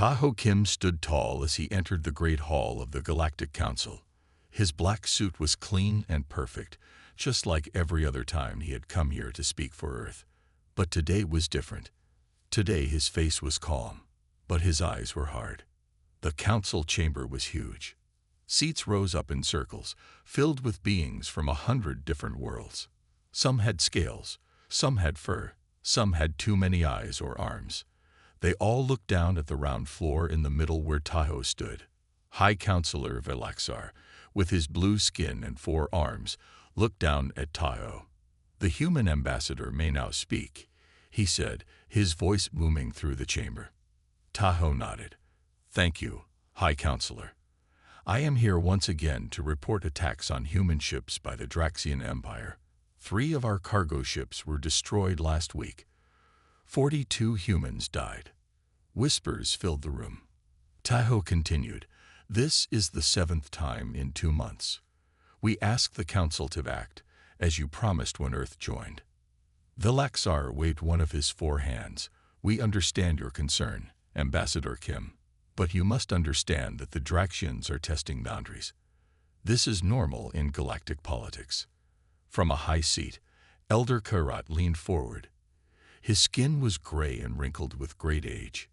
Tahoe Kim stood tall as he entered the great hall of the Galactic Council. His black suit was clean and perfect, just like every other time he had come here to speak for Earth. But today was different. Today his face was calm, but his eyes were hard. The council chamber was huge. Seats rose up in circles, filled with beings from 100 different worlds. Some had scales, some had fur, some had too many eyes or arms. They all looked down at the round floor in the middle where Tahoe stood. High Counselor Velaxar, with his blue skin and 4 arms, looked down at Tahoe. "The human ambassador may now speak," he said, his voice booming through the chamber. Tahoe nodded. "Thank you, High Counselor. I am here once again to report attacks on human ships by the Draxian Empire. 3 of our cargo ships were destroyed last week. 42 humans died." Whispers filled the room. Tahoe continued, "This is the 7th time in 2 months. We asked the Council to act, as you promised when Earth joined." Velaxar waved one of his 4 hands. "We understand your concern, Ambassador Kim. But you must understand that the Draxians are testing boundaries. This is normal in galactic politics." From a high seat, Elder Karat leaned forward. His skin was gray and wrinkled with great age.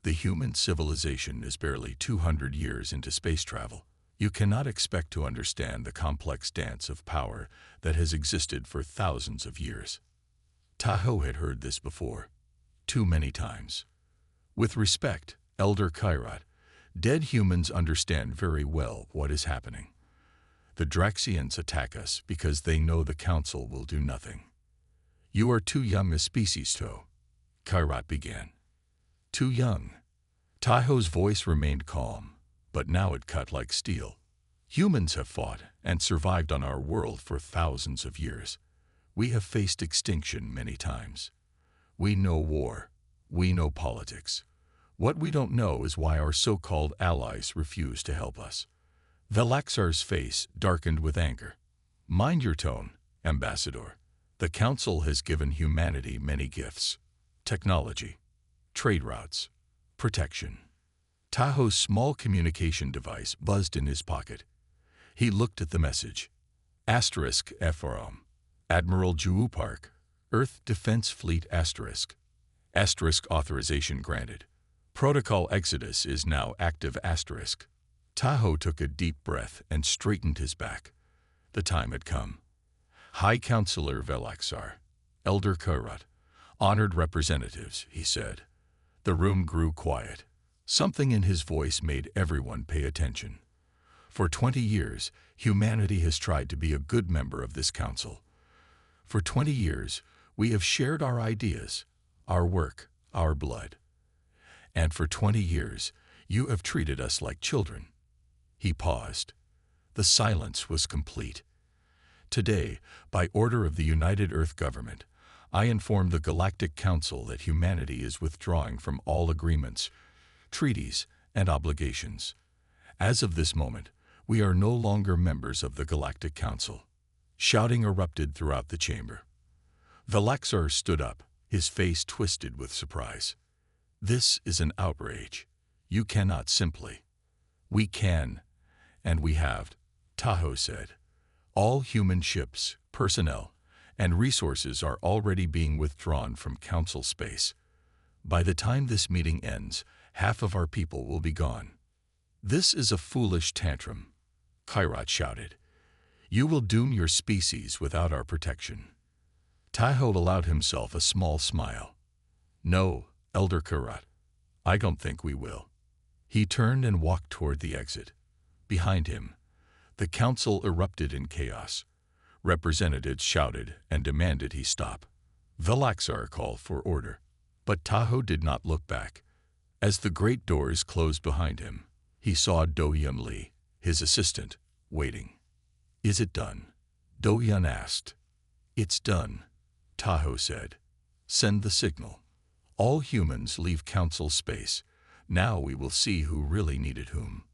"The human civilization is barely 200 years into space travel. You cannot expect to understand the complex dance of power that has existed for thousands of years." Tahoe had heard this before, too many times. "With respect, Elder Kairat, dead humans understand very well what is happening. The Draxians attack us because they know the Council will do nothing." "You are too young a species to," Kairat began. "Too young." Tahoe's voice remained calm, but now it cut like steel. "Humans have fought and survived on our world for thousands of years. We have faced extinction many times. We know war. We know politics. What we don't know is why our so-called allies refuse to help us." Velaxar's face darkened with anger. "Mind your tone, Ambassador. The Council has given humanity many gifts: technology, trade routes, protection." Tahoe's small communication device buzzed in his pocket. He looked at the message. *FROM Admiral Juu Park, Earth Defense Fleet *. Authorization granted. Protocol Exodus is now active *. Tahoe took a deep breath and straightened his back. The time had come. "High Counselor Velaxar, Elder Karat, honored representatives," he said. The room grew quiet. Something in his voice made everyone pay attention. "For 20 years, humanity has tried to be a good member of this council. For 20 years, we have shared our ideas, our work, our blood. And for 20 years, you have treated us like children." He paused. The silence was complete. "Today, by order of the United Earth Government, I inform the Galactic Council that humanity is withdrawing from all agreements, treaties, and obligations. As of this moment, we are no longer members of the Galactic Council." Shouting erupted throughout the chamber. Velaxar stood up, his face twisted with surprise. "This is an outrage. You cannot simply." "We can, and we have," Tahoe said. "All human ships, personnel, and resources are already being withdrawn from Council space. By the time this meeting ends, half of our people will be gone." "This is a foolish tantrum," Kairat shouted. "You will doom your species without our protection." Tahoe allowed himself a small smile. "No, Elder Karat, I don't think we will." He turned and walked toward the exit. Behind him, the council erupted in chaos. Representatives shouted and demanded he stop. Velaxar called for order, but Tahoe did not look back. As the great doors closed behind him, he saw Do-Yun Lee, his assistant, waiting. "Is it done?" Do-Yun asked. "It's done," Tahoe said. "Send the signal. All humans leave Council space. Now we will see who really needed whom."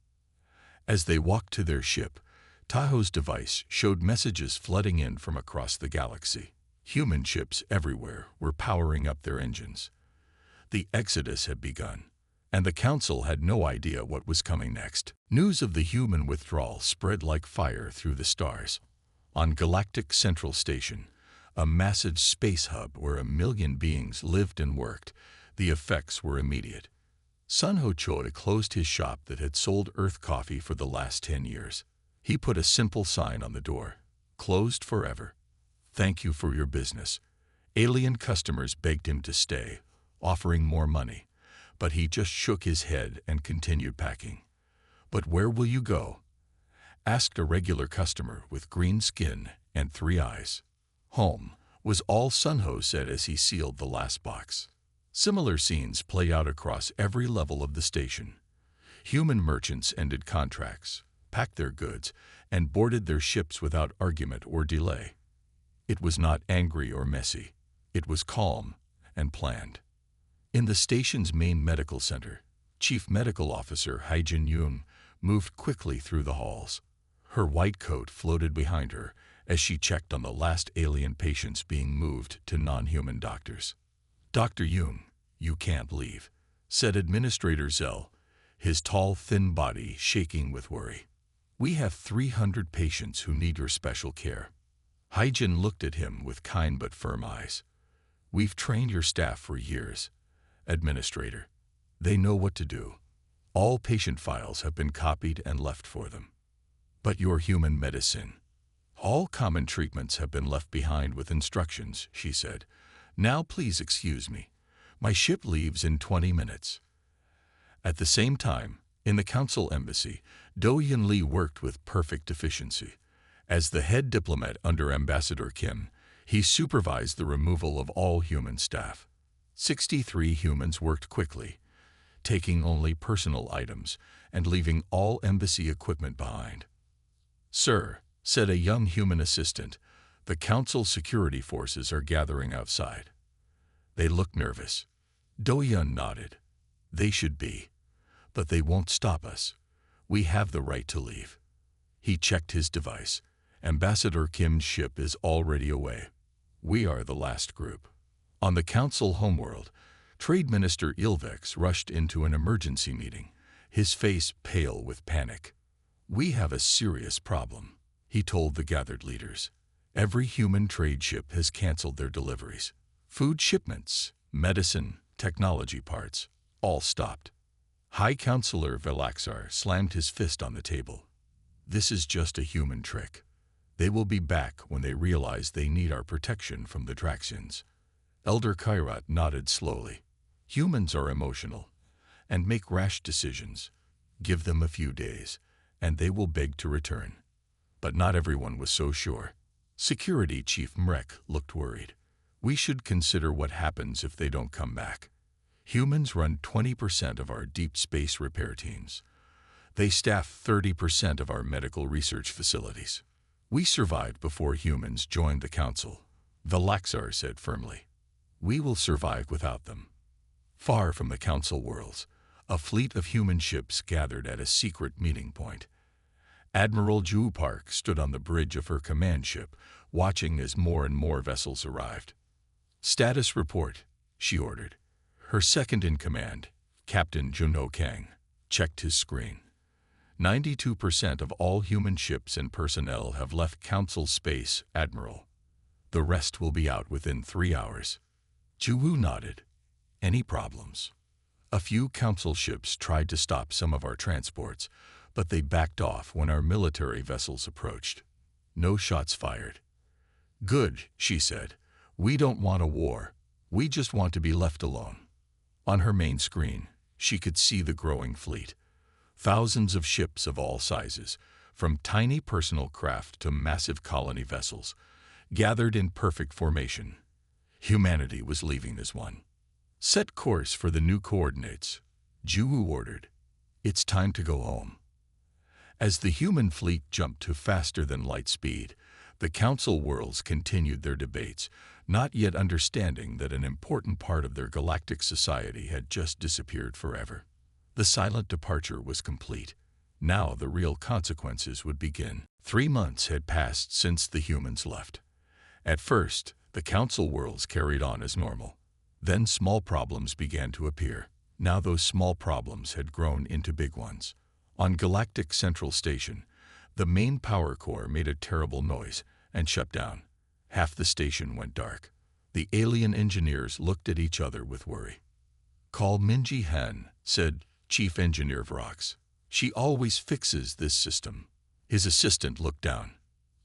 As they walked to their ship, Tahoe's device showed messages flooding in from across the galaxy. Human ships everywhere were powering up their engines. The exodus had begun, and the council had no idea what was coming next. News of the human withdrawal spread like fire through the stars. On Galactic Central Station, a massive space hub where 1,000,000 beings lived and worked, the effects were immediate. Sun Ho Choi closed his shop that had sold Earth coffee for the last 10 years. He put a simple sign on the door, "Closed forever. Thank you for your business." Alien customers begged him to stay, offering more money, but he just shook his head and continued packing. "But where will you go?" asked a regular customer with green skin and 3 eyes. "Home," was all Sun Ho said as he sealed the last box. Similar scenes play out across every level of the station. Human merchants ended contracts, packed their goods, and boarded their ships without argument or delay. It was not angry or messy. It was calm and planned. In the station's main medical center, Chief Medical Officer Haijin Yoon moved quickly through the halls. Her white coat floated behind her as she checked on the last alien patients being moved to non-human doctors. "Dr. Yoon, you can't leave," said Administrator Zell, his tall, thin body shaking with worry. "We have 300 patients who need your special care." Haijin looked at him with kind but firm eyes. "We've trained your staff for years, Administrator. They know what to do. All patient files have been copied and left for them. But your human medicine. All common treatments have been left behind with instructions," she said. "Now please excuse me. My ship leaves in 20 minutes. At the same time, in the Council Embassy, Do Yun Lee worked with perfect efficiency. As the head diplomat under Ambassador Kim, he supervised the removal of all human staff. 63 humans worked quickly, taking only personal items and leaving all embassy equipment behind. "Sir," said a young human assistant, "the Council security forces are gathering outside." They looked nervous. Do Yun nodded. "They should be. But they won't stop us. We have the right to leave." He checked his device. Ambassador Kim's ship is already away. We are the last group. On the Council homeworld, Trade Minister Ilvex rushed into an emergency meeting, his face pale with panic. "We have a serious problem," he told the gathered leaders. "Every human trade ship has canceled their deliveries. Food shipments, medicine, technology parts, all stopped." High Counselor Velaxar slammed his fist on the table. "This is just a human trick. They will be back when they realize they need our protection from the Draxians." Elder Kairat nodded slowly. "Humans are emotional and make rash decisions. Give them a few days, and they will beg to return." But not everyone was so sure. Security Chief Mrek looked worried. "We should consider what happens if they don't come back. Humans run 20% of our deep space repair teams. They staff 30% of our medical research facilities. We survived before humans joined the Council," Velaxar said firmly. "We will survive without them." Far from the Council worlds, a fleet of human ships gathered at a secret meeting point. Admiral Ju Park stood on the bridge of her command ship, watching as more and more vessels arrived. "Status report," she ordered. Her second-in-command, Captain Junho Kang, checked his screen. 92% of all human ships and personnel have left Council space, Admiral. The rest will be out within 3 hours. Juwu nodded. "Any problems?" "A few Council ships tried to stop some of our transports, but they backed off when our military vessels approached. No shots fired." "Good," she said. "We don't want a war. We just want to be left alone." On her main screen, she could see the growing fleet. Thousands of ships of all sizes, from tiny personal craft to massive colony vessels, gathered in perfect formation. Humanity was leaving this one. "Set course for the new coordinates," Juwu ordered. "It's time to go home." As the human fleet jumped to faster than light speed, the Council worlds continued their debates, not yet understanding that an important part of their galactic society had just disappeared forever. The silent departure was complete. Now the real consequences would begin. 3 months had passed since the humans left. At first, the Council worlds carried on as normal. Then small problems began to appear. Now those small problems had grown into big ones. On Galactic Central Station, the main power core made a terrible noise and shut down. Half the station went dark. The alien engineers looked at each other with worry. "Call Minji Han," said Chief Engineer Vrox. "She always fixes this system." His assistant looked down.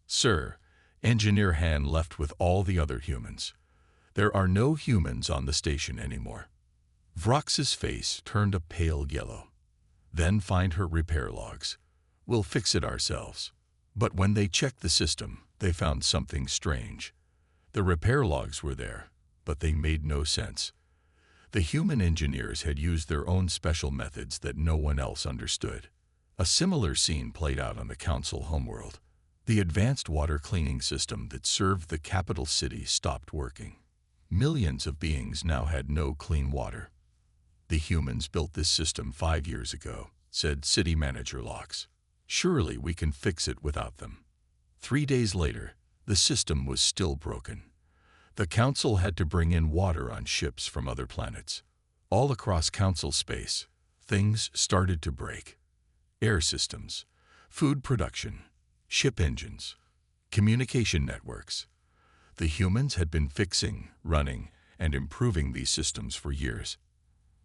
"Sir," Engineer Han left with all the other humans. "There are no humans on the station anymore." Vrox's face turned a pale yellow. "Then find her repair logs. We'll fix it ourselves." But when they checked the system, they found something strange. The repair logs were there, but they made no sense. The human engineers had used their own special methods that no one else understood. A similar scene played out on the Council homeworld. The advanced water cleaning system that served the capital city stopped working. Millions of beings now had no clean water. "The humans built this system 5 years ago," said City Manager Lox. "Surely we can fix it without them." 3 days later, the system was still broken. The Council had to bring in water on ships from other planets. All across Council space, things started to break. Air systems, food production, ship engines, communication networks. The humans had been fixing, running, and improving these systems for years.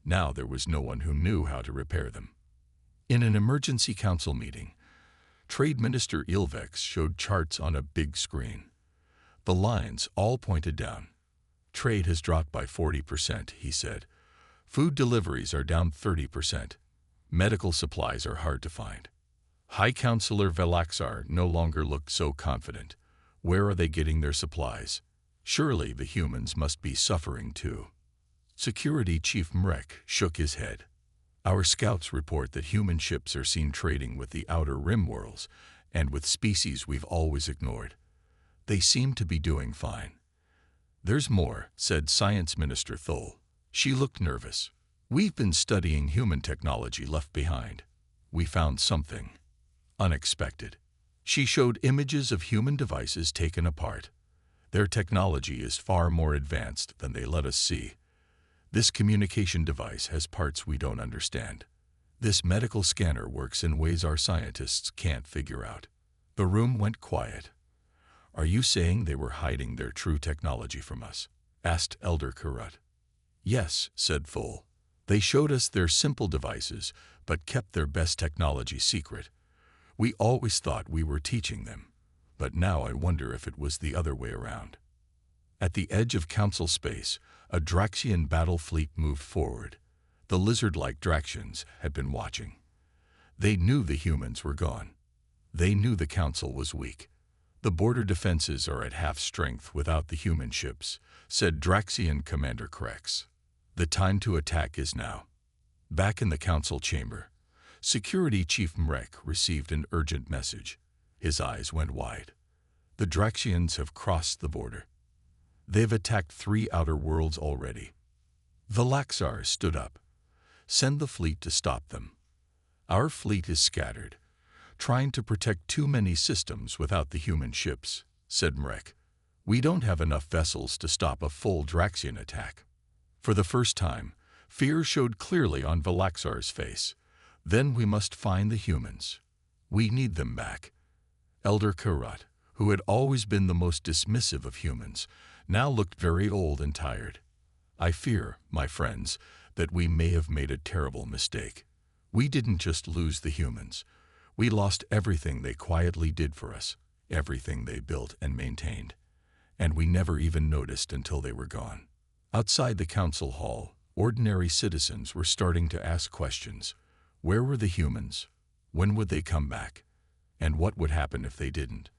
Now there was no one who knew how to repair them. In an emergency council meeting, Trade Minister Ilvex showed charts on a big screen. The lines all pointed down. "Trade has dropped by 40%, he said. "Food deliveries are down 30%. Medical supplies are hard to find." High Counselor Velaxar no longer looked so confident. Where are they getting their supplies? Surely the humans must be suffering too. Security Chief Mrek shook his head. "Our scouts report that human ships are seen trading with the Outer Rim worlds and with species we've always ignored. They seem to be doing fine." "There's more," said Science Minister Thol. She looked nervous. "We've been studying human technology left behind. We found something unexpected." She showed images of human devices taken apart. "Their technology is far more advanced than they let us see. This communication device has parts we don't understand. This medical scanner works in ways our scientists can't figure out." The room went quiet. "Are you saying they were hiding their true technology from us?" asked Elder Karut. "Yes," said Thol. "They showed us their simple devices, but kept their best technology secret. We always thought we were teaching them, but now I wonder if it was the other way around." At the edge of Council space, a Draxian battle fleet moved forward. The lizard-like Draxians had been watching. They knew the humans were gone. They knew the Council was weak. "The border defenses are at half strength without the human ships," said Draxian Commander Krex. "The time to attack is now." Back in the Council chamber, Security Chief Mrek received an urgent message. His eyes went wide. "The Draxians have crossed the border. They've attacked 3 outer worlds already." Velaxar stood up. "Send the fleet to stop them. Our fleet is scattered, trying to protect too many systems without the human ships," said Mrek. "We don't have enough vessels to stop a full Draxian attack." For the first time, fear showed clearly on Velaxar's face. "Then we must find the humans. We need them back." Elder Karut, who had always been the most dismissive of humans, now looked very old and tired. "I fear, my friends, that we may have made a terrible mistake. We didn't just lose the humans. We lost everything they quietly did for us, everything they built and maintained. And we never even noticed until they were gone." Outside the Council hall, ordinary citizens were starting to ask questions. Where were the humans? When would they come back? And what would happen if they didn't?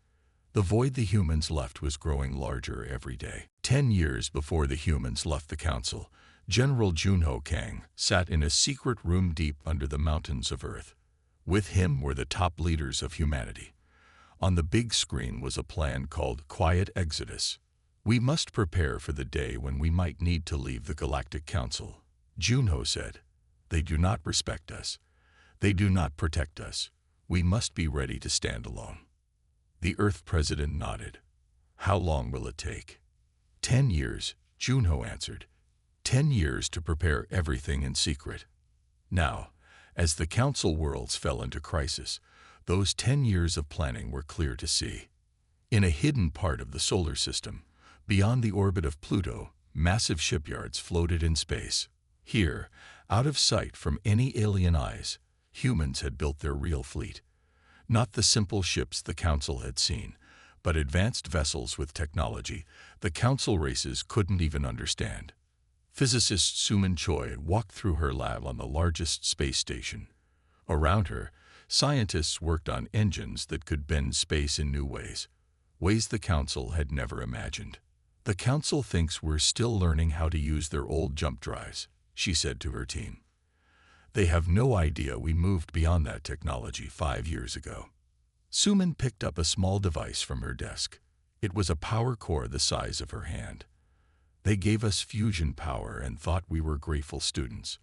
The void the humans left was growing larger every day. 10 years before the humans left the Council, General Junho Kang sat in a secret room deep under the mountains of Earth. With him were the top leaders of humanity. On the big screen was a plan called Quiet Exodus. "We must prepare for the day when we might need to leave the Galactic Council," Junho said. "They do not respect us. They do not protect us. We must be ready to stand alone." The Earth President nodded. "How long will it take?" 10 years, Junho answered. 10 years to prepare everything in secret. Now, as the Council worlds fell into crisis, those 10 years of planning were clear to see. In a hidden part of the solar system, beyond the orbit of Pluto, massive shipyards floated in space. Here, out of sight from any alien eyes, humans had built their real fleet. Not the simple ships the Council had seen, but advanced vessels with technology the Council races couldn't even understand. Physicist Suman Choi walked through her lab on the largest space station. Around her, scientists worked on engines that could bend space in new ways the Council had never imagined. "The Council thinks we're still learning how to use their old jump drives," she said to her team. "They have no idea we moved beyond that technology 5 years ago." Suman picked up a small device from her desk. It was a power core the size of her hand. "They gave us fusion power and thought we were grateful students.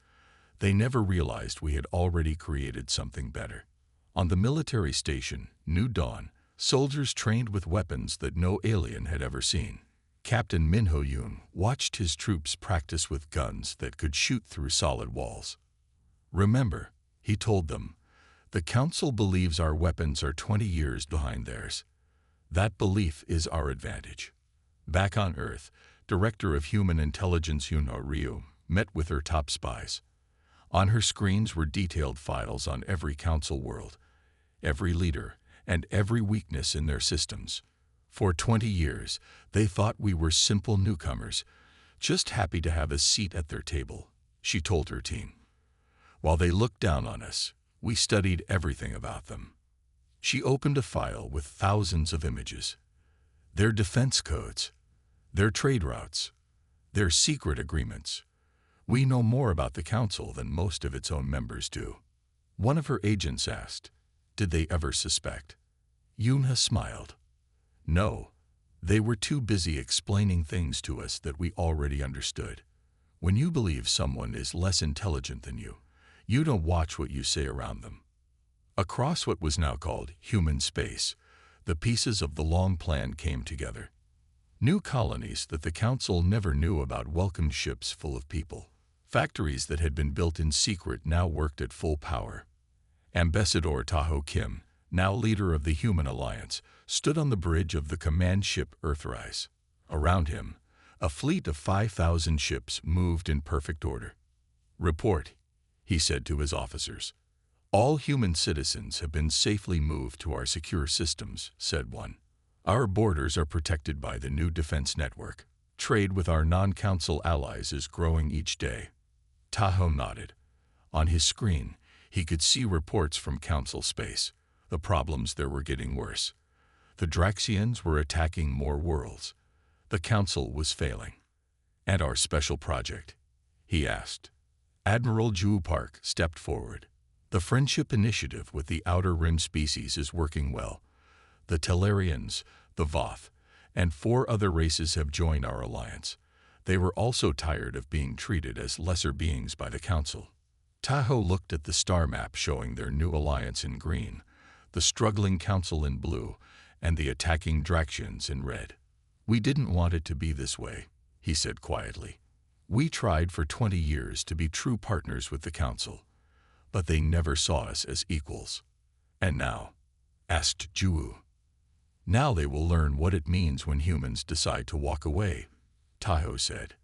They never realized we had already created something better." On the military station, New Dawn, soldiers trained with weapons that no alien had ever seen. Captain Min Ho-yoon watched his troops practice with guns that could shoot through solid walls. "Remember," he told them, "the Council believes our weapons are 20 years behind theirs. That belief is our advantage." Back on Earth, Director of Human Intelligence Yoon Ho-ryu met with her top spies. On her screens were detailed files on every Council world, every leader, and every weakness in their systems. For 20 years, they thought we were simple newcomers, just happy to have a seat at their table, she told her team. While they looked down on us, we studied everything about them. She opened a file with thousands of images. Their defense codes, their trade routes, their secret agreements. "We know more about the Council than most of its own members do." One of her agents asked, "Did they ever suspect?" Yoon-ha smiled. "No, they were too busy explaining things to us that we already understood. When you believe someone is less intelligent than you don't watch what you say around them." Across what was now called human space, the pieces of the long plan came together. New colonies that the Council never knew about welcomed ships full of people. Factories that had been built in secret now worked at full power. Ambassador Taho Kim, now leader of the Human Alliance, stood on the bridge of the command ship Earthrise. Around him, a fleet of 5,000 ships moved in perfect order. "Report," he said to his officers. "All human citizens have been safely moved to our secure systems," said one. "Our borders are protected by the new defense network. Trade with our non-Council allies is growing each day." Taho nodded. On his screen, he could see reports from Council space. The problems there were getting worse. The Draxians were attacking more worlds. The Council was failing. "And our special project?" he asked. Admiral Ju Park stepped forward. "The friendship initiative with the Outer Rim species is working well. The Tellarians, the Voth, and 4 other races have joined our alliance. They were also tired of being treated as lesser beings by the Council." Taho looked at the star map showing their new alliance in green, the struggling Council in blue, and the attacking Draxians in red. "We didn't want it to be this way," he said quietly. "We tried for 20 years to be true partners with the Council, but they never saw us as equals." "And now?" asked Ju. "Now they will learn what it means when humans decide to walk away," Taho said.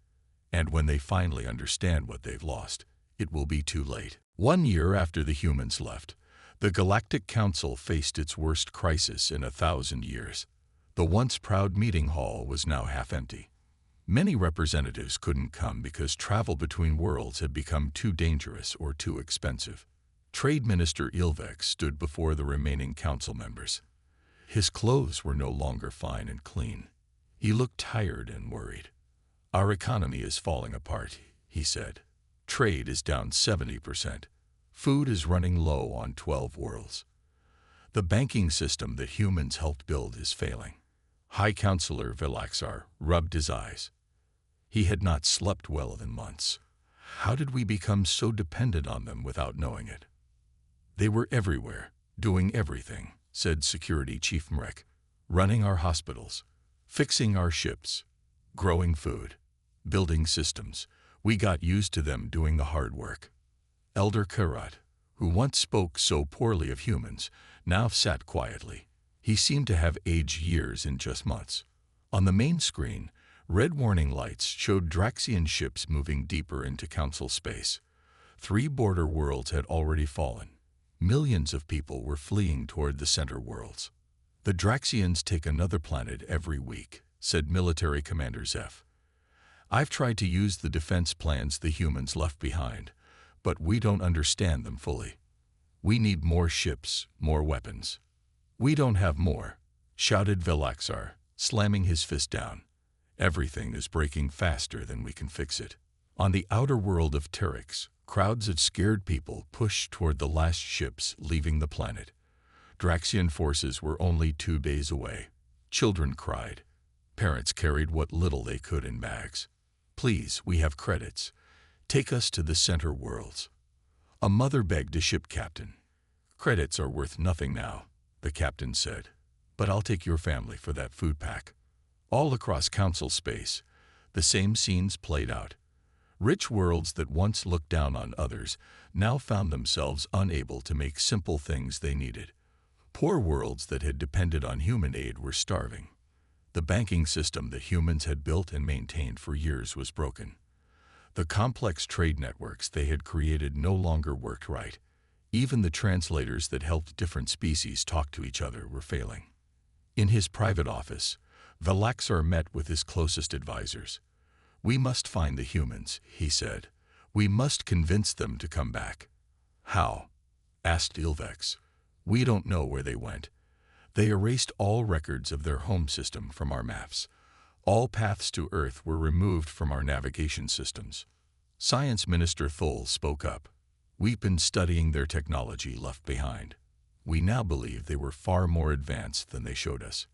"And when they finally understand what they've lost, it will be too late." 1 year after the humans left, the Galactic Council faced its worst crisis in 1,000 years. The once proud meeting hall was now half empty. Many representatives couldn't come because travel between worlds had become too dangerous or too expensive. Trade Minister Ilvek stood before the remaining Council members. His clothes were no longer fine and clean. He looked tired and worried. "Our economy is falling apart," he said. "Trade is down 70%. Food is running low on 12 worlds. The banking system that humans helped build is failing." High Counselor Vilaxar rubbed his eyes. He had not slept well in months. How did we become so dependent on them without knowing it? "They were everywhere, doing everything," said Security Chief Mrek. "Running our hospitals, fixing our ships, growing food, building systems. We got used to them doing the hard work. Elder Karat, who once spoke so poorly of humans, now sat quietly. He seemed to have aged years in just months. On the main screen, red warning lights showed Draxian ships moving deeper into Council space. 3 border worlds had already fallen. Millions of people were fleeing toward the center worlds. "The Draxians take another planet every week," said Military Commander Zeph. "I've tried to use the defense plans the humans left behind, but we don't understand them fully. We need more ships, more weapons." "We don't have more," shouted Velaxar, slamming his fist down. "Everything is breaking faster than we can fix it." On the outer world of Terex, crowds of scared people pushed toward the last ships leaving the planet. Draxian forces were only 2 days away. Children cried. Parents carried what little they could in bags. "Please, we have credits. Take us to the center worlds." A mother begged a ship captain. "Credits are worth nothing now," the captain said, "but I'll take your family for that food pack." All across Council space, the same scenes played out. Rich worlds that once looked down on others now found themselves unable to make simple things they needed. Poor worlds that had depended on human aid were starving. The banking system that humans had built and maintained for years was broken. The complex trade networks they had created no longer worked right. Even the translators that helped different species talk to each other were failing. In his private office, Velaxar met with his closest advisors. "We must find the humans," he said. "We must convince them to come back." "How?" asked Ilvex. "We don't know where they went. They erased all records of their home system from our maps. All paths to Earth were removed from our navigation systems." Science Minister Thol spoke up. "We've been studying their technology left behind. We now believe they were far more advanced than they showed us.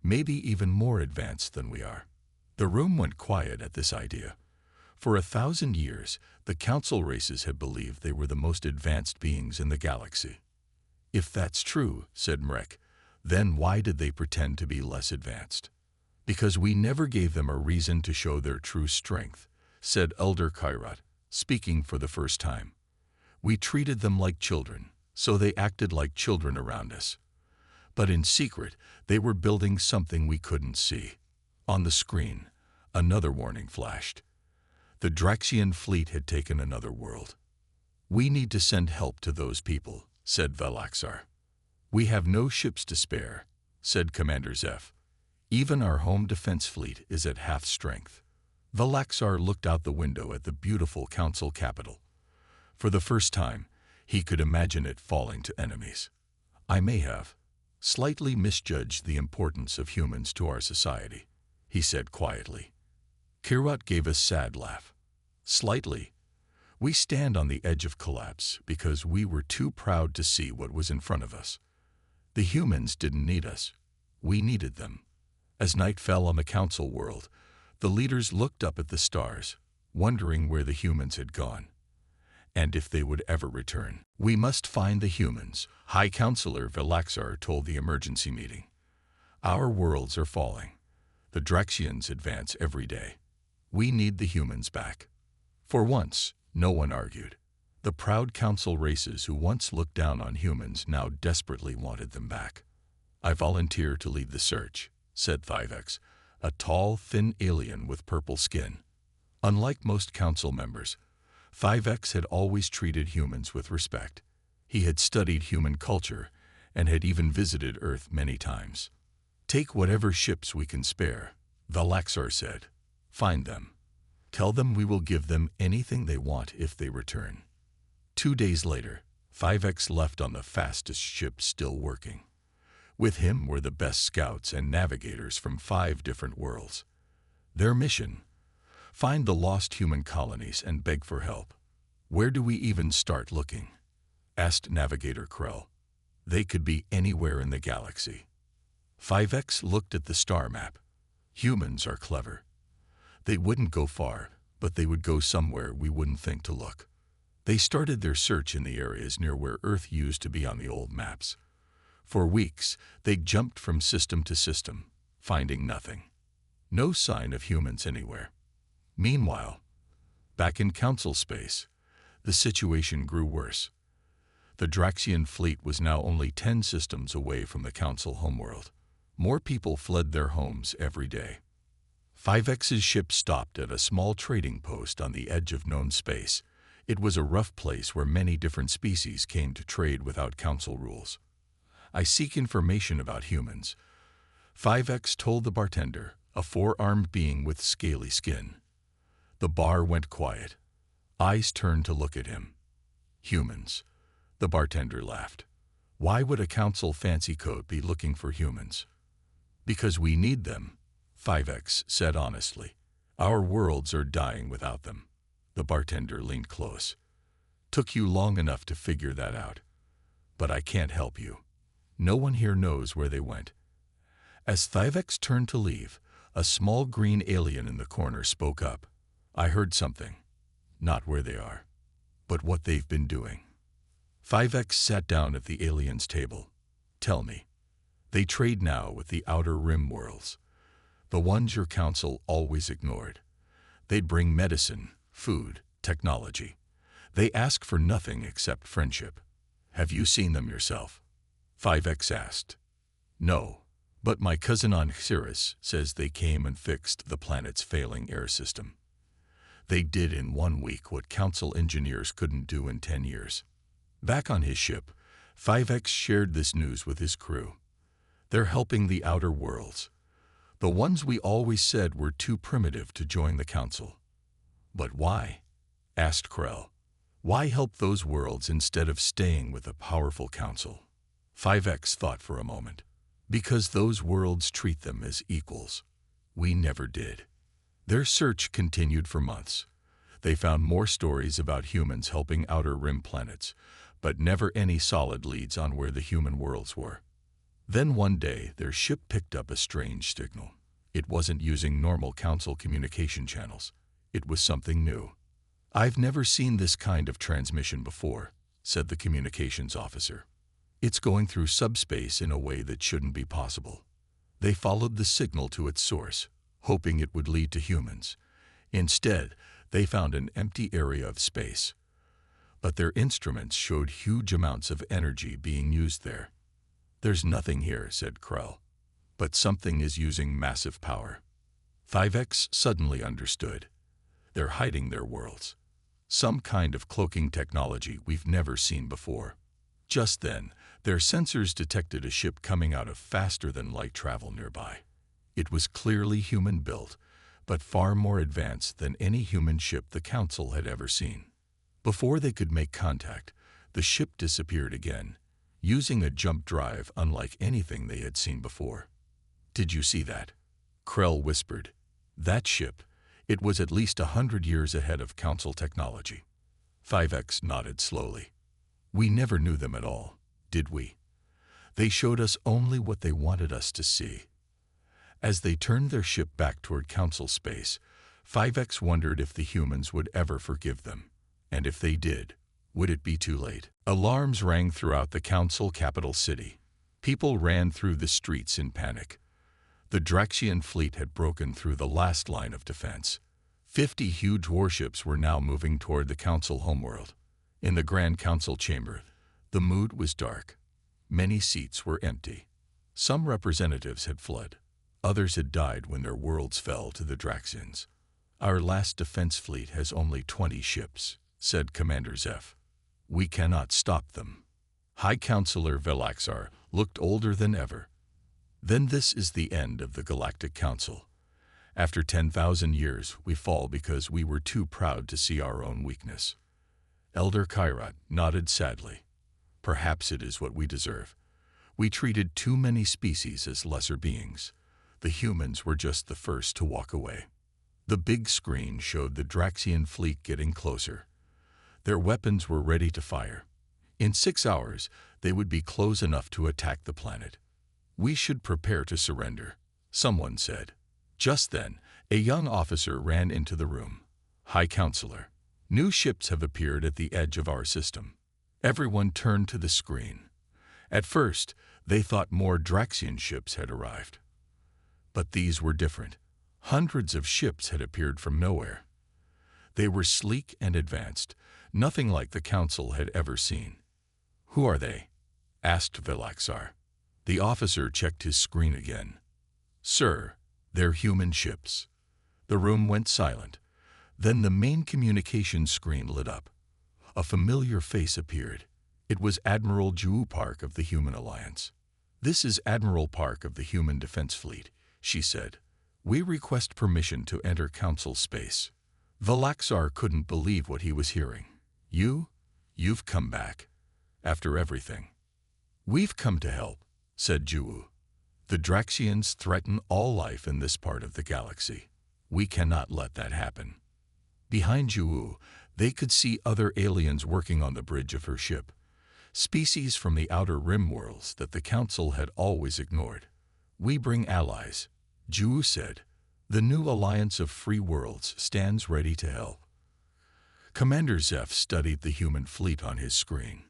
Maybe even more advanced than we are." The room went quiet at this idea. For 1,000 years, the Council races had believed they were the most advanced beings in the galaxy. "If that's true," said Mrek, "then why did they pretend to be less advanced?" "Because we never gave them a reason to show their true strength," said Elder Kairat, speaking for the first time. "We treated them like children, so they acted like children around us. But in secret, they were building something we couldn't see." On the screen, another warning flashed. The Draxian fleet had taken another world. "We need to send help to those people," said Velaxar. "We have no ships to spare," said Commander Zeph. "Even our home defense fleet is at half strength." Velaxar looked out the window at the beautiful Council capital. For the first time, he could imagine it falling to enemies. "I may have slightly misjudged the importance of humans to our society," he said quietly. Kirat gave a sad laugh. "Slightly. We stand on the edge of collapse because we were too proud to see what was in front of us. The humans didn't need us. We needed them." As night fell on the Council world, the leaders looked up at the stars, wondering where the humans had gone, and if they would ever return. "We must find the humans," High Counselor Velaxar told the emergency meeting. "Our worlds are falling. The Draxians advance every day. We need the humans back." For once, no one argued. The proud Council races who once looked down on humans now desperately wanted them back. "I volunteer to lead the search," said Thyvex, a tall, thin alien with purple skin. Unlike most Council members, Thyvex had always treated humans with respect. He had studied human culture and had even visited Earth many times. "Take whatever ships we can spare," Velaxar said. "Find them. Tell them we will give them anything they want if they return." 2 days later, Thyvex left on the fastest ship still working. With him were the best scouts and navigators from 5 different worlds. Their mission: find the lost human colonies and beg for help. "Where do we even start looking?" asked Navigator Krell. "They could be anywhere in the galaxy." Thyvex looked at the star map. "Humans are clever. They wouldn't go far, but they would go somewhere we wouldn't think to look." They started their search in the areas near where Earth used to be on the old maps. For weeks, they jumped from system to system, finding nothing. No sign of humans anywhere. Meanwhile, Back in Council space, the situation grew worse. The Draxian fleet was now only 10 systems away from the Council homeworld. More people fled their homes every day. 5X's ship stopped at a small trading post on the edge of known space. It was a rough place where many different species came to trade without Council rules. "I seek information about humans," 5X told the bartender, a four-armed being with scaly skin. The bar went quiet. Eyes turned to look at him. "Humans," the bartender laughed. "Why would a Council fancy coat be looking for humans?" "Because we need them," 5X said honestly. "Our worlds are dying without them." The bartender leaned close. "Took you long enough to figure that out. But I can't help you. No one here knows where they went." As 5X turned to leave, a small green alien in the corner spoke up. "I heard something. Not where they are, but what they've been doing." 5X sat down at the alien's table. "Tell me." "They trade now with the Outer Rim worlds, the ones your Council always ignored. They'd bring medicine, food, technology. They ask for nothing except friendship." "Have you seen them yourself?" 5X asked. "No, but my cousin on Xeris says they came and fixed the planet's failing air system. They did in 1 week what Council engineers couldn't do in 10 years. Back on his ship, 5X shared this news with his crew. "They're helping the outer worlds, the ones we always said were too primitive to join the Council." "But why?" asked Krell. "Why help those worlds instead of staying with a powerful Council?" 5X thought for a moment. "Because those worlds treat them as equals. We never did." Their search continued for months. They found more stories about humans helping Outer Rim planets, but never any solid leads on where the human worlds were. Then one day, their ship picked up a strange signal. It wasn't using normal Council communication channels. It was something new. "I've never seen this kind of transmission before," said the communications officer. "It's going through subspace in a way that shouldn't be possible." They followed the signal to its source, hoping it would lead to humans. Instead, they found an empty area of space. But their instruments showed huge amounts of energy being used there. "There's nothing here," said Krell. "But something is using massive power." 5X suddenly understood. They're hiding their worlds. Some kind of cloaking technology we've never seen before. Just then, their sensors detected a ship coming out of faster-than-light travel nearby. It was clearly human-built, but far more advanced than any human ship the Council had ever seen. Before they could make contact, the ship disappeared again, using a jump drive unlike anything they had seen before. "Did you see that?" Krell whispered. "That ship, it was at least 100 years ahead of Council technology." 5X nodded slowly. "We never knew them at all, did we? They showed us only what they wanted us to see." As they turned their ship back toward Council space, 5X wondered if the humans would ever forgive them. And if they did, would it be too late? Alarms rang throughout the Council capital city. People ran through the streets in panic. The Draxian fleet had broken through the last line of defense. 50 huge warships were now moving toward the Council homeworld. In the Grand Council chamber, the mood was dark. Many seats were empty. Some representatives had fled. Others had died when their worlds fell to the Draxians. "Our last defense fleet has only 20 ships," said Commander Zeph. "We cannot stop them." High Counselor Velaxar looked older than ever. "Then this is the end of the Galactic Council. After 10,000 years, we fall because we were too proud to see our own weakness." Elder Kairat nodded sadly. "Perhaps it is what we deserve. We treated too many species as lesser beings. The humans were just the first to walk away." The big screen showed the Draxian fleet getting closer. Their weapons were ready to fire. In 6 hours, they would be close enough to attack the planet. "We should prepare to surrender," someone said. Just then, a young officer ran into the room. "High Counselor, new ships have appeared at the edge of our system." Everyone turned to the screen. At first, they thought more Draxian ships had arrived. But these were different. Hundreds of ships had appeared from nowhere. They were sleek and advanced, nothing like the Council had ever seen. "Who are they?" asked Velaxar. The officer checked his screen again. "Sir, they're human ships." The room went silent. Then the main communication screen lit up. A familiar face appeared. It was Admiral Ju Park of the Human Alliance. "This is Admiral Park of the Human Defense Fleet," she said. "We request permission to enter Council space." Velaxar couldn't believe what he was hearing. You've come back. After everything." "We've come to help," said Ju. "The Draxians threaten all life in this part of the galaxy. We cannot let that happen." Behind Ju, they could see other aliens working on the bridge of her ship. Species from the outer rim worlds that the Council had always ignored. "We bring allies," Ju said. "The new alliance of free worlds stands ready to help." Commander Zeph studied the human fleet on his screen.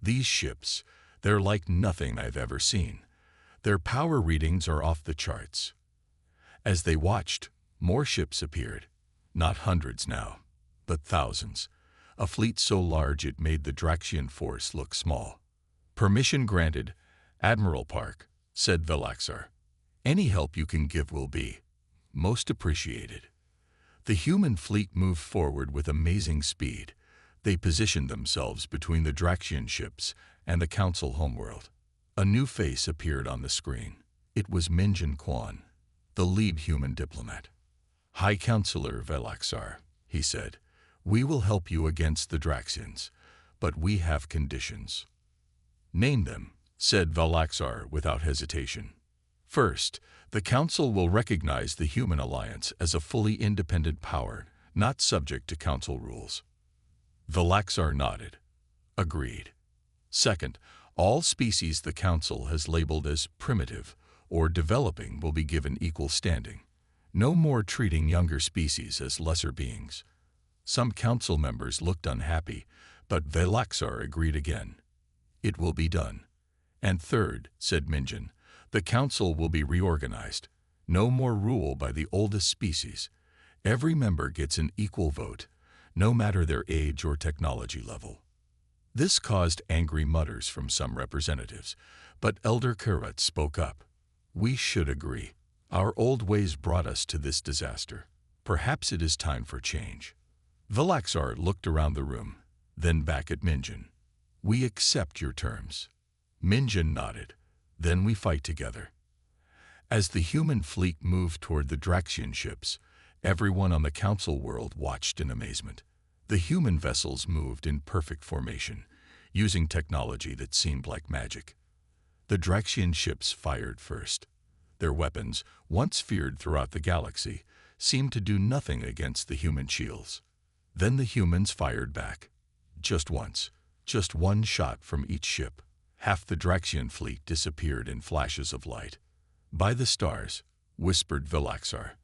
"These ships, they're like nothing I've ever seen. Their power readings are off the charts." As they watched, more ships appeared. Not hundreds now, but thousands. A fleet so large it made the Draxian force look small. "Permission granted, Admiral Park," said Velaxar. "Any help you can give will be most appreciated." The human fleet moved forward with amazing speed. They positioned themselves between the Draxian ships and the Council homeworld. A new face appeared on the screen. It was Minjin Quan, the lead human diplomat. "High Counselor Velaxar," he said, "we will help you against the Draxians, but we have conditions." "Name them," said Velaxar without hesitation. "First, the Council will recognize the Human Alliance as a fully independent power, not subject to Council rules." Velaxar nodded. "Agreed." "Second, all species the Council has labeled as primitive or developing will be given equal standing. No more treating younger species as lesser beings." Some Council members looked unhappy, but Velaxar agreed again. "It will be done." "And third," said Minjin, "the Council will be reorganized. No more rule by the oldest species. Every member gets an equal vote, no matter their age or technology level." This caused angry mutters from some representatives, but Elder Karat spoke up. "We should agree. Our old ways brought us to this disaster. Perhaps it is time for change." Velaxar looked around the room, then back at Minjin. "We accept your terms." Minjin nodded. "Then we fight together." As the human fleet moved toward the Draxian ships, everyone on the Council world watched in amazement. The human vessels moved in perfect formation, using technology that seemed like magic. The Draxian ships fired first. Their weapons, once feared throughout the galaxy, seemed to do nothing against the human shields. Then the humans fired back. Just once, just one shot from each ship. Half the Draxian fleet disappeared in flashes of light. "By the stars," whispered Velaxar.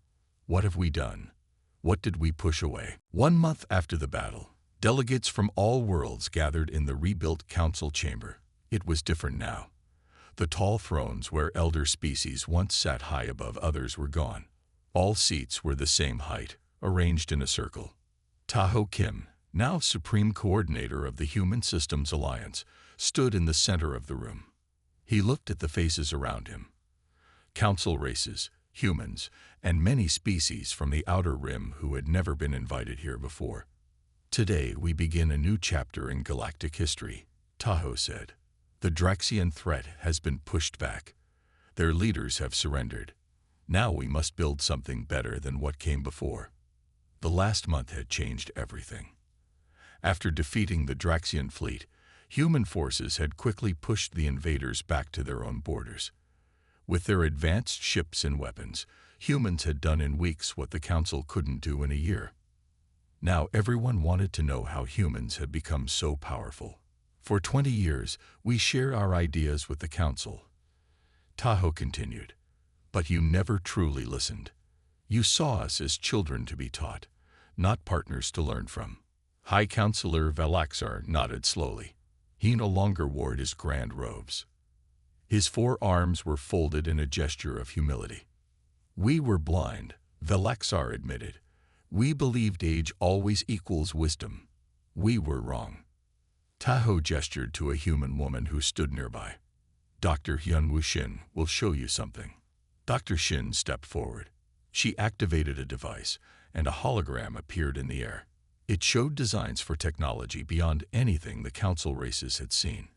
"What have we done? What did we push away?" 1 month after the battle, delegates from all worlds gathered in the rebuilt Council chamber. It was different now. The tall thrones where elder species once sat high above others were gone. All seats were the same height, arranged in a circle. Tahoe Kim, now Supreme Coordinator of the Human Systems Alliance, stood in the center of the room. He looked at the faces around him. Council races, humans, and many species from the outer rim who had never been invited here before. "Today we begin a new chapter in galactic history," Tahoe said. "The Draxian threat has been pushed back. Their leaders have surrendered. Now we must build something better than what came before." The last month had changed everything. After defeating the Draxian fleet, human forces had quickly pushed the invaders back to their own borders. With their advanced ships and weapons, humans had done in weeks what the Council couldn't do in a year. Now everyone wanted to know how humans had become so powerful. "For 20 years, we share our ideas with the Council," Tahoe continued. "But you never truly listened. You saw us as children to be taught, not partners to learn from." High Counselor Velaxar nodded slowly. He no longer wore his grand robes. His 4 arms were folded in a gesture of humility. "We were blind," Velaxar admitted. We believed age always equals wisdom. We were wrong. Tahoe gestured to a human woman who stood nearby. Dr. Hyunwoo Shin will show you something. Dr. Shin stepped forward. She activated a device, and a hologram appeared in the air. It showed designs for technology beyond anything the council races had seen.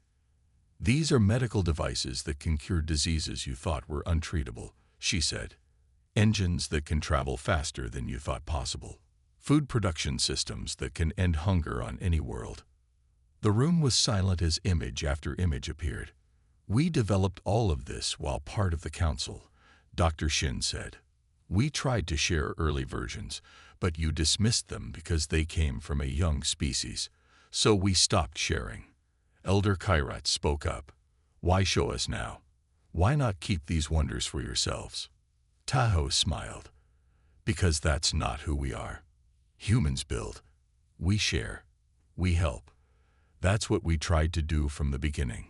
These are medical devices that can cure diseases you thought were untreatable, she said. Engines that can travel faster than you thought possible. Food production systems that can end hunger on any world. The room was silent as image after image appeared. We developed all of this while part of the council, Dr. Shin said. We tried to share early versions, but you dismissed them because they came from a young species. So we stopped sharing. Elder Kairat spoke up. Why show us now? Why not keep these wonders for yourselves? Tahoe smiled. Because that's not who we are. Humans build. We share. We help. That's what we tried to do from the beginning.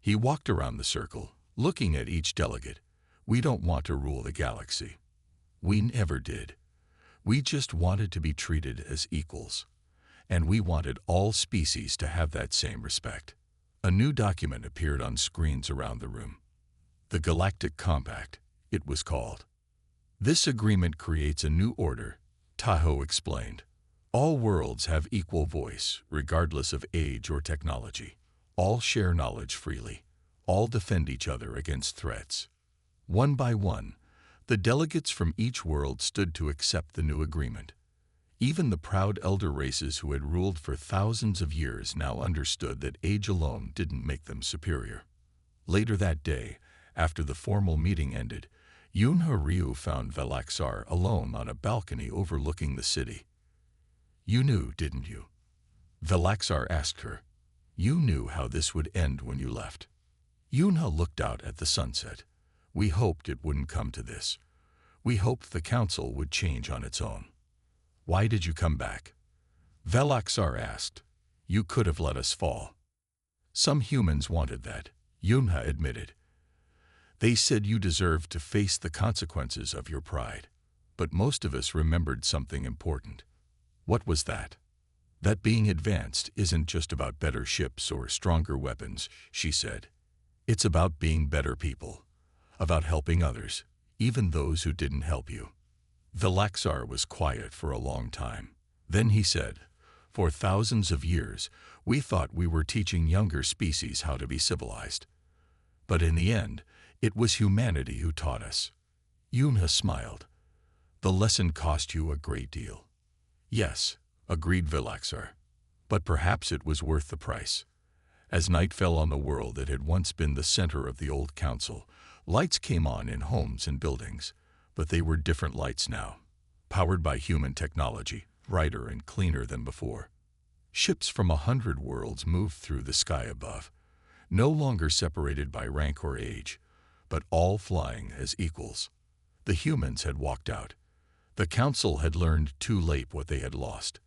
He walked around the circle, looking at each delegate. We don't want to rule the galaxy. We never did. We just wanted to be treated as equals. And we wanted all species to have that same respect. A new document appeared on screens around the room. The Galactic Compact, it was called. This agreement creates a new order, Tahoe explained. All worlds have equal voice, regardless of age or technology. All share knowledge freely. All defend each other against threats. One by one, the delegates from each world stood to accept the new agreement. Even the proud elder races who had ruled for thousands of years now understood that age alone didn't make them superior. Later that day, after the formal meeting ended, Yunha Ryu found Velaxar alone on a balcony overlooking the city. You knew, didn't you? Velaxar asked her. You knew how this would end when you left. Yunha looked out at the sunset. We hoped it wouldn't come to this. We hoped the council would change on its own. Why did you come back? Velaxar asked. You could have let us fall. Some humans wanted that, Yunha admitted. They said you deserved to face the consequences of your pride. But most of us remembered something important. What was that? That being advanced isn't just about better ships or stronger weapons, she said. It's about being better people. About helping others, even those who didn't help you. Velaxar was quiet for a long time. Then he said, for thousands of years, we thought we were teaching younger species how to be civilized. But in the end, it was humanity who taught us. Yunha smiled. The lesson cost you a great deal. Yes, agreed Velaxar. But perhaps it was worth the price. As night fell on the world that had once been the center of the old council, lights came on in homes and buildings, but they were different lights now, powered by human technology, brighter and cleaner than before. Ships from 100 worlds moved through the sky above, no longer separated by rank or age, but all flying as equals. The humans had walked out. The council had learned too late what they had lost.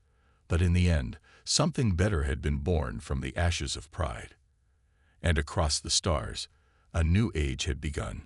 But in the end, something better had been born from the ashes of pride. And across the stars, a new age had begun.